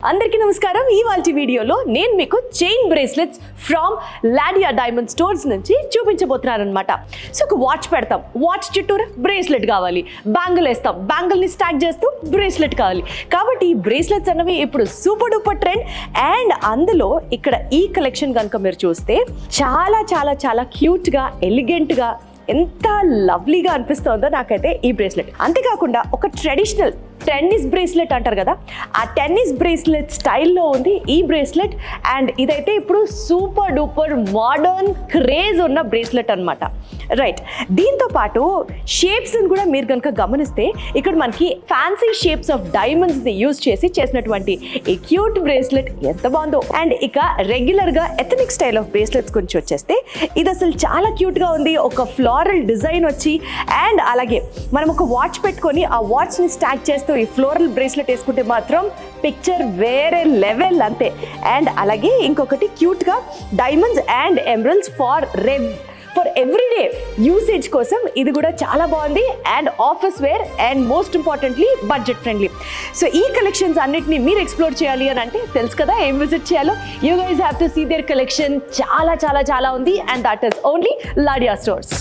అందరికీ నమస్కారం. ఇవాల్టి వీడియోలో నేను మీకు chain bracelets from Ladiya diamond stores నుంచి చూపించబోతున్నాను అనమాట. సో ఒక వాచ్ పెడతాం, వాచ్ చుట్టూరు బ్రేస్లెట్ కావాలి, బ్యాంగిల్ వేస్తాం, బ్యాంగిల్ని స్టాక్ చేస్తూ బ్రేస్లెట్ కావాలి. కాబట్టి ఈ బ్రేస్లెట్స్ అన్నవి ఇప్పుడు సూపర్ డూపర్ ట్రెండ్. అండ్ అందులో ఇక్కడ ఈ కలెక్షన్ కనుక మీరు చూస్తే చాలా చాలా చాలా క్యూట్గా, ఎలిగెంట్గా, ఎంత లవ్లీగా అనిపిస్తుందో నాకైతే ఈ బ్రేస్లెట్. అంతేకాకుండా ఒక ట్రెడిషనల్ టెన్నిస్ బ్రేస్లెట్ అంటారు కదా, ఆ టెన్నిస్ బ్రేస్లెట్ స్టైల్లో ఉంది ఈ బ్రేస్లెట్. అండ్ ఇదైతే ఇప్పుడు సూపర్ డూపర్ మోడర్న్ క్రేజ్ ఉన్న బ్రేస్లెట్ అనమాట. రైట్, దీంతో పాటు షేప్స్ని కూడా మీరు కనుక గమనిస్తే ఇక్కడ మనకి ఫ్యాన్సీ షేప్స్ ఆఫ్ డైమండ్స్ని యూజ్ చేసి చేసినటువంటి ఈ క్యూట్ బ్రేస్లెట్ ఎంత బాగుందో. అండ్ ఇక రెగ్యులర్గా ఎథనిక్ స్టైల్ ఆఫ్ బ్రేస్లెట్స్ గురించి వచ్చేస్తే ఇది అసలు చాలా క్యూట్గా ఉంది. ఒక ఫ్లోరల్ డిజైన్ వచ్చి, అండ్ అలాగే మనం ఒక వాచ్ పెట్టుకొని ఆ వాచ్ని స్టాక్ చేస్తూ ఈ ఫ్లోరల్ బ్రేస్లెట్ వేసుకుంటే మాత్రం పిక్చర్ వేరే లెవెల్ అంతే. అండ్ అలాగే ఇంకొకటి క్యూట్గా diamonds and emeralds for everyday usage కోసం ఇది కూడా చాలా బాగుంది. And office wear and most importantly budget friendly. So ఈ కలెక్షన్స్ అన్నిటిని మీరు ఎక్స్ప్లోర్ చేయాలి అని అంటే తెలుసు కదా ఏం విజిట్ చేయాలో. You guys have to see their collection. చాలా చాలా చాలా ఉంది. And that is only Ladiya stores.